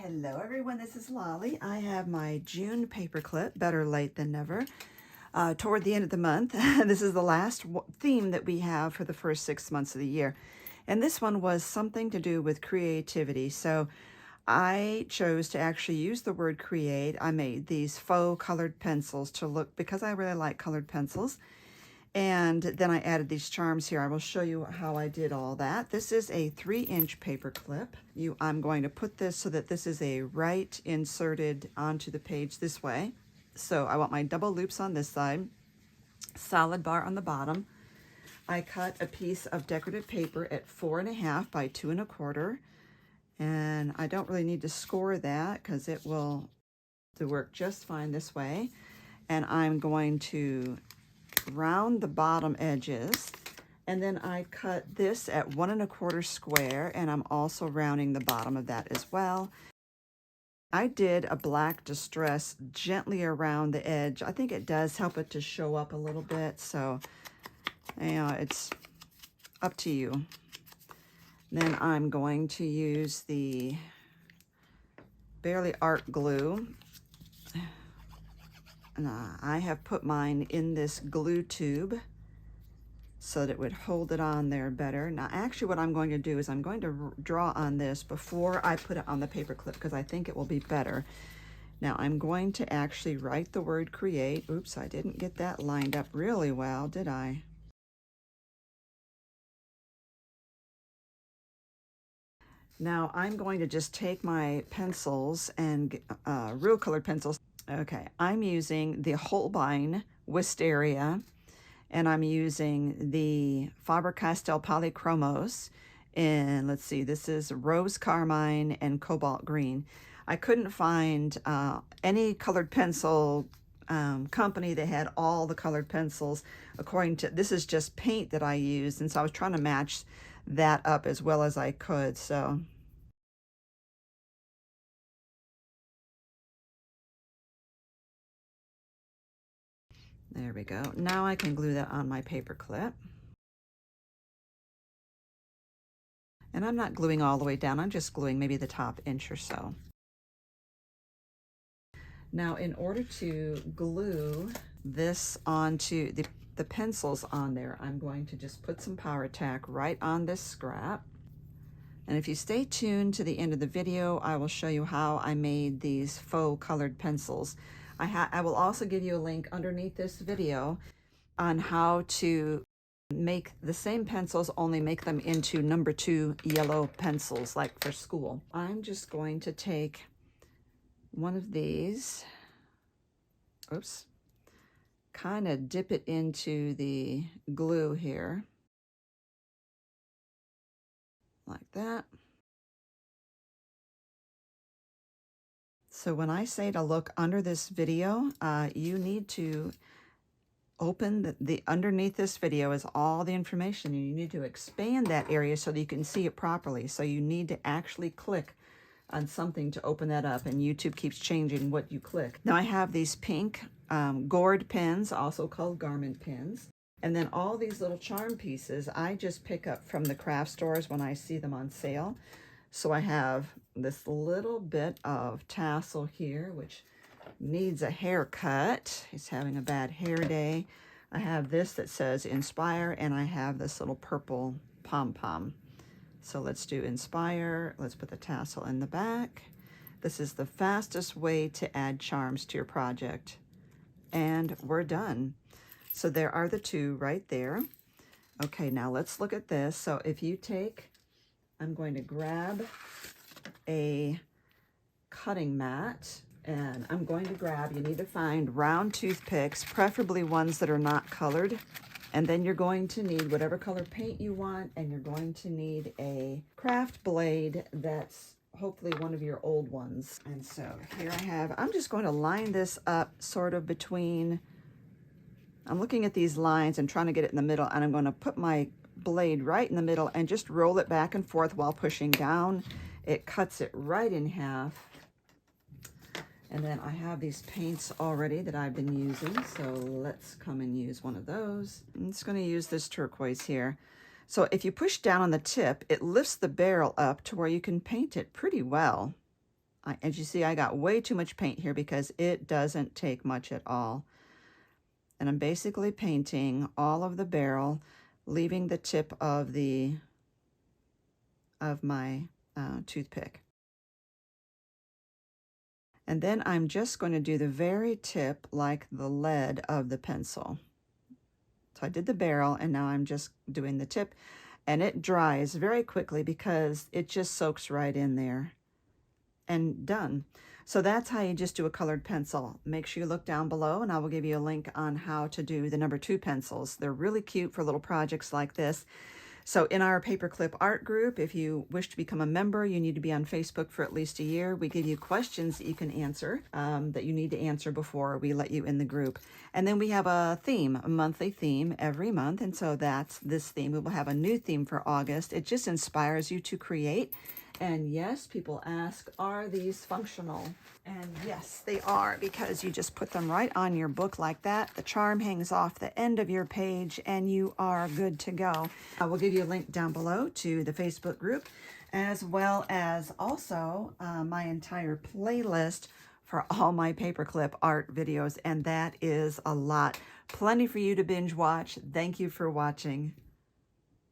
Hello everyone, this is Lolly. I have my June paper clip, better late than never, toward the end of the month. This is the last theme that we have for the first 6 months of the year. And this one was something to do with creativity. So I chose to actually use the word create. I made these faux colored pencils to look, because I really like colored pencils. And then I added these charms here. I will show you how I did all that. This is a 3-inch paper clip. I'm going to put this so that this is a right inserted onto the page this way. So I want my double loops on this side, solid bar on the bottom. I cut a piece of decorative paper at 4.5 by 2 1/4. And I don't really need to score that because it will work just fine this way. And I'm going to round the bottom edges, and then I cut this at 1 1/4 square, and I'm also rounding the bottom of that as well. I did a black distress gently around the edge. I think it does help it to show up a little bit, so it's up to you. Then I'm going to use the Barely Art glue. And I have put mine in this glue tube so that it would hold it on there better. Now actually what I'm going to do is I'm going to draw on this before I put it on the paper clip because I think it will be better. Now I'm going to actually write the word create. Oops, I didn't get that lined up really well, did I? Now I'm going to just take my pencils and real colored pencils. Okay, I'm using the Holbein Wisteria, and I'm using the Faber-Castell Polychromos. And let's see, this is Rose Carmine and Cobalt Green. I couldn't find any colored pencil company that had all the colored pencils. This is just paint that I used, and so I was trying to match that up as well as I could. So there we go. Now I can glue that on my paper clip. And I'm not gluing all the way down, I'm just gluing maybe the top inch or so. Now in order to glue this onto the pencils on there, I'm going to just put some Power Tack right on this scrap. And if you stay tuned to the end of the video, I will show you how I made these faux colored pencils. I will also give you a link underneath this video on how to make the same pencils, only make them into number 2 yellow pencils like for school. I'm just going to take one of these, oops, kind of dip it into the glue here, like that. So when I say to look under this video, you need to open the underneath this video is all the information. You need to expand that area so that you can see it properly. So you need to actually click on something to open that up, and YouTube keeps changing what you click. Now I have these pink gourd pins, also called garment pins. And then all these little charm pieces I just pick up from the craft stores when I see them on sale. So I have this little bit of tassel here, which needs a haircut. He's having a bad hair day. I have this that says Inspire, and I have this little purple pom-pom. So let's do Inspire. Let's put the tassel in the back. This is the fastest way to add charms to your project. And we're done. So there are the two right there. Okay, now let's look at this. So if you take, I'm going to grab a cutting mat, and I'm going to grab, you need to find round toothpicks, preferably ones that are not colored. And then you're going to need whatever color paint you want, and you're going to need a craft blade that's hopefully one of your old ones. And so here I have, I'm just going to line this up sort of between, I'm looking at these lines and trying to get it in the middle, and I'm going to put my blade right in the middle and just roll it back and forth while pushing down. It cuts it right in half. And then I have these paints already that I've been using, so let's come and use one of those. I'm just going to use this turquoise here. So if you push down on the tip, it lifts the barrel up to where you can paint it pretty well. As you see, I got way too much paint here because it doesn't take much at all. And I'm basically painting all of the barrel, leaving the tip of my toothpick. And then I'm just going to do the very tip like the lead of the pencil. So I did the barrel, and now I'm just doing the tip, and it dries very quickly because it just soaks right in there. And done. So that's how you just do a colored pencil. Make sure you look down below, and I will give you a link on how to do the number 2 pencils. They're really cute for little projects like this. So in our paperclip art group, if you wish to become a member, you need to be on Facebook for at least a year. We give you questions that you can answer, that you need to answer before we let you in the group. And then we have a theme, a monthly theme every month. And so that's this theme. We will have a new theme for August. It just inspires you to create. And yes, people ask, are these functional? And yes, they are, because you just put them right on your book like that. The charm hangs off the end of your page, and you are good to go. I will give you a link down below to the Facebook group, as well as also my entire playlist for all my paperclip art videos, and that is a lot. Plenty for you to binge watch. Thank you for watching.